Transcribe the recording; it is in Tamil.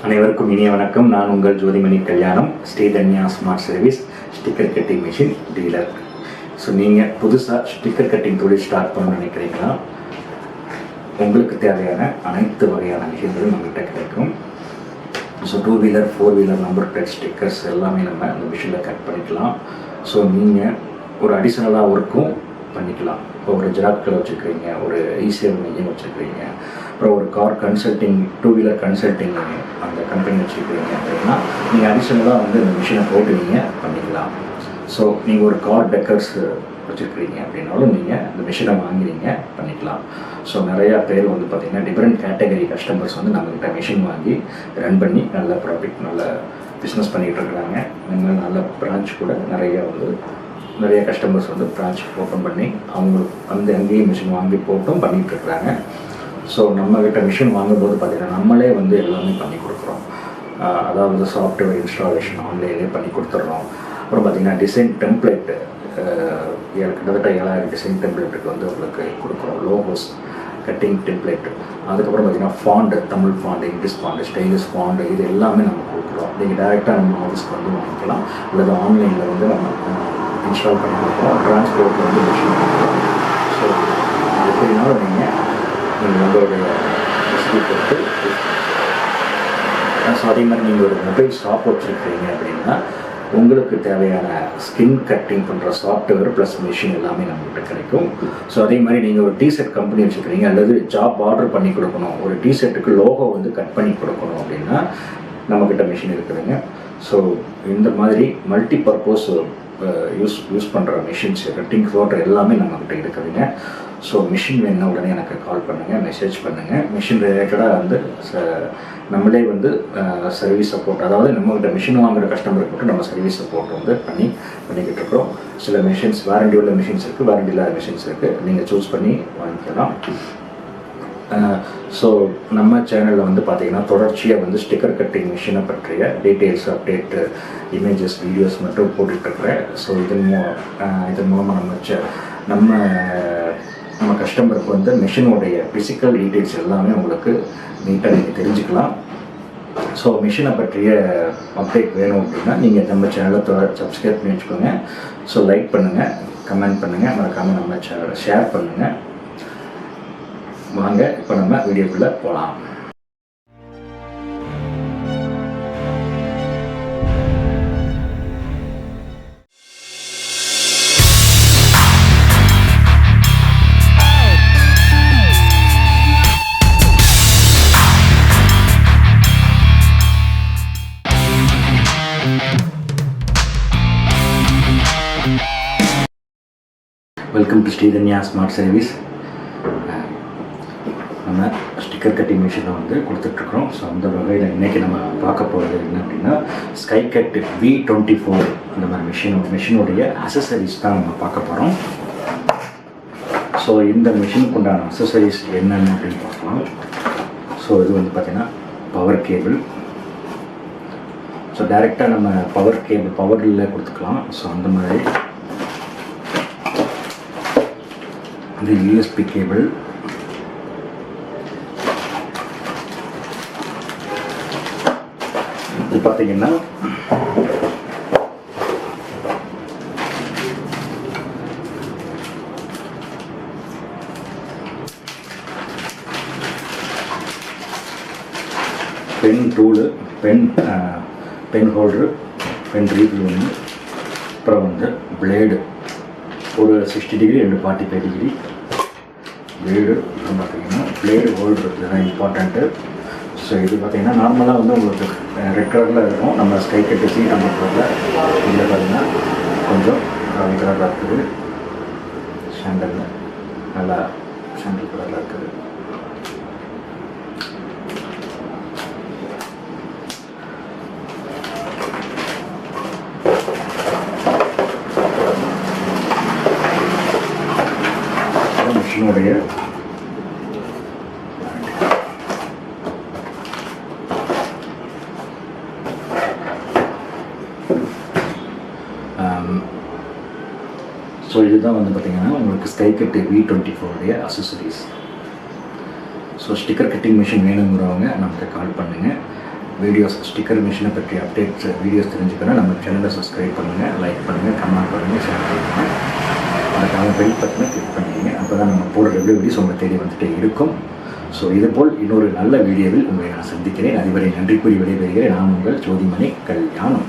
அனைவருக்கும் இனிய வணக்கம். நான் உங்கள் Jothimani Kalyanam, Sridhanya smart service sticker cutting machine dealer. So நீங்கள் புதுசாக ஸ்டிக்கர் கட்டிங் தொழில் ஸ்டார்ட் பண்ணணும்னு நினைக்கிறீங்களா? உங்களுக்கு தேவையான அனைத்து வகையான விஷயங்களும் நம்மகிட்ட கிடைக்கும். So 2 wheeler 4 wheeler number plate stickers எல்லாமே நம்ம அந்த மிஷினில் கட் பண்ணிக்கலாம். ஸோ நீங்கள் ஒரு அடிஷ்னலாக ஒர்க்கும் பண்ணிக்கலாம். இப்போ ஒரு ஜெராக்ஸ் கடை வச்சுருக்கிறீங்க, ஒரு ஈஸியாக மையம் வச்சுருக்கிறீங்க, அப்புறம் ஒரு கார் கன்சல்ட்டிங் 2 வீலர் கன்சல்ட்டிங் அந்த கம்பெனி வச்சுருக்கிறீங்க அப்படின்னா நீங்கள் அடிஷ்னலாக வந்து இந்த மிஷினை போட்டு நீங்கள் பண்ணிக்கலாம். ஸோ நீங்கள் ஒரு கார் டெக்கர்ஸ் வச்சுருக்கிறீங்க அப்படின்னாலும் நீங்கள் இந்த மிஷினை வாங்கிறீங்க பண்ணிக்கலாம். ஸோ நிறையா பேர் வந்து பார்த்திங்கன்னா டிஃப்ரெண்ட் கேட்டகரி கஸ்டமர்ஸ் வந்து நம்மக்கிட்ட மிஷின் வாங்கி ரன் பண்ணி நல்ல ப்ராஃபிட் நல்ல பிஸ்னஸ் பண்ணிகிட்டு இருக்கிறாங்க. இன்னும் நல்ல பிரான்ச் கூட நிறைய கஸ்டமர்ஸ் வந்து பிரான்ச் ஓப்பன் பண்ணி அவங்களுக்கு வந்து அங்கேயே மிஷின் வாங்கி போட்டும் பண்ணிகிட்ருக்குறாங்க. ஸோ நம்மக்கிட்ட மிஷின் வாங்கும்போது பார்த்திங்கன்னா நம்மளே வந்து எல்லாமே பண்ணி கொடுக்குறோம். அதாவது சாஃப்ட்வேர் இன்ஸ்டாலேஷன் ஆன்லைன்லேயே பண்ணி கொடுத்துட்றோம். அப்புறம் பார்த்திங்கன்னா டிசைன் டெம்ப்ளேட்டு கிட்டத்தட்ட 7000 டிசைன் டெம்ப்ளேட்டுக்கு வந்து உங்களுக்கு கொடுக்குறோம். லோகோஸ் கட்டிங் டெம்ப்ளேட்டு, அதுக்கப்புறம் பார்த்திங்கன்னா font, Tamil font, English font, stylish font, இது எல்லாமே நம்ம கொடுக்குறோம். நீங்கள் டேரெக்டாக நம்ம ஆஃபீஸ்க்கு வந்து வாங்கிக்கலாம், அல்லது ஆன்லைனில் வந்து நம்ம இன்ஸ்டால் பண்ணி கொடுக்குறோம். ட்ரான்ஸ்போர்ட்டில் வந்து மிஷின் கொடுக்குறோம். ஸோ எப்படினாலும் நீங்கள் உங்களுடைய வசதி பொறுத்து. ஸோ அதே மாதிரி நீங்கள் ஒரு மொபைல் ஷாப் வச்சுருக்கீங்க அப்படின்னா உங்களுக்கு தேவையான ஸ்கின் கட்டிங் பண்ணுற சாஃப்ட்வேர் ப்ளஸ் மிஷின் எல்லாமே நம்மகிட்ட கிடைக்கும். ஸோ அதே மாதிரி நீங்கள் ஒரு டிஷர்ட் கம்பெனி வச்சுருக்கிறீங்க, அல்லது ஜாப் ஆர்டர் பண்ணி கொடுக்கணும், ஒரு டிஷர்ட்டுக்கு லோகோ வந்து கட் பண்ணி கொடுக்கணும் அப்படின்னா நம்மக்கிட்ட மிஷின் இருக்குதுங்க. ஸோ இந்த மாதிரி மல்டி பர்பஸ் யூஸ் பண்ணுற மிஷின்ஸ் கட்டிங் ஃபோட்டோ எல்லாமே நம்மக்கிட்ட இருக்குதுங்க. ஸோ மிஷின் வேணுன்னா உடனே எனக்கு கால் பண்ணுங்கள், மெசேஜ் பண்ணுங்கள். மிஷின் ரிலேட்டடாக வந்து நம்மளே வந்து சர்வீஸ் சப்போர்ட், அதாவது நம்மகிட்ட மிஷின் வாங்குகிற கஸ்டமருக்கு மட்டும் நம்ம சர்வீஸ் சப்போர்ட் வந்து பண்ணிக்கிட்டு இருக்கிறோம். சில மிஷின்ஸ் வாரண்டி உள்ள மிஷின்ஸ் இருக்குது, வாரண்டி இல்லாத மிஷின்ஸ் இருக்குது. நீங்கள் சூஸ் பண்ணி வாங்கிக்கலாம். ஸோ நம்ம சேனலில் வந்து பார்த்திங்கன்னா தொடர்ச்சியாக வந்து ஸ்டிக்கர் கட்டிங் மிஷினை பற்றிய டீட்டெயில்ஸ், அப்டேட்டு, இமேஜஸ், வீடியோஸ் மட்டும் போட்டுட்ருக்குறேன். ஸோ இதன் மூலமாக நம்ம கஸ்டமருக்கு வந்து மிஷினுடைய ஃபிசிக்கல் டீட்டெயில்ஸ் எல்லாமே உங்களுக்கு நீட்டாக நீங்கள் தெரிஞ்சுக்கலாம். ஸோ மிஷினை பற்றிய அப்டேட் வேணும் அப்படின்னா நீங்கள் நம்ம சேனலை சப்ஸ்கிரைப் பண்ணி வச்சுக்கோங்க. ஸோ லைக் பண்ணுங்கள், கமெண்ட் பண்ணுங்கள், மறக்காமல் நம்ம சேனலை ஷேர் பண்ணுங்கள். வாங்க இப்போ நம்ம வீடியோக்குள்ளே போகலாம். Welcome to Sridhanya smart service. நம்ம ஸ்டிக்கர் கட்டிங் மிஷினை வந்து கொடுத்துட்ருக்குறோம். ஸோ அந்த வகையில் இன்றைக்கி நம்ம பார்க்க போகிறது என்ன அப்படின்னா SKYCUT V24 அந்த மாதிரி மிஷினுடைய அசசரிஸ் தான் நம்ம பார்க்க போகிறோம். ஸோ இந்த மிஷினுக்கு உண்டான அசசரிஸ் என்னென்னு அப்படின்னு பார்க்கலாம். ஸோ இது வந்து பார்த்திங்கன்னா பவர் கேபிள். ஸோ டைரெக்டாக நம்ம பவரில் கொடுத்துக்கலாம். ஸோ அந்த மாதிரி இது USB கேபிள். இது பார்த்தீங்கன்னா pen tool, pen holder, pen refill ஒன்று, அப்புறம் வந்து பிளேடு ஒரு 60 டிகிரி 45 டிகிரி பிளேடு. அப்புறம் பார்த்தீங்கன்னா பிளேடு ஹோல்டர் இதுதான் இம்பார்ட்டண்ட்டு. ஸோ இது பார்த்திங்கன்னா நார்மலாக வந்து உங்களுக்கு ரெட் கலரில் இருக்கும். நம்ம SKYCUT C24 இதில் பார்த்திங்கன்னா கொஞ்சம் ப்ரௌன் கலரில் இருக்குது. சாண்டலில் நல்லா சாண்டல் கலரில் இருக்குது. மிஷினுடைய ஸோ இதுதான் வந்து பார்த்திங்கன்னா உங்களுக்கு SKYCUT V24 accessories. So sticker cutting machine வேணுங்கிறவங்க நமக்கு கால் பண்ணுங்கள். வீடியோஸ் ஸ்டிக்கர் மிஷினை பற்றி அப்டேட்ஸ் வீடியோஸ் தெரிஞ்சுக்கணும் நம்ம சேனலை சப்ஸ்கிரைப் பண்ணுங்கள், லைக் பண்ணுங்கள், கமெண்ட் பண்ணுங்கள், ஷேர் பண்ணுங்கள். அதுக்காக பெல் பட்டனை கிளிக் பண்ணிக்கிங்க. அப்போ தான் நம்ம போடுற ரெகுலர் வீடியோஸ் உங்களை தேடி வந்துட்டே இருக்கும். ஸோ இதுபோல் இன்னொரு நல்ல வீடியோவில் உங்களை நான் சந்திக்கிறேன். அதுவரை நன்றி கூறி விடைபெறுகிறேன். நான் உங்கள் ஜோதிமணி கல்யாணம்.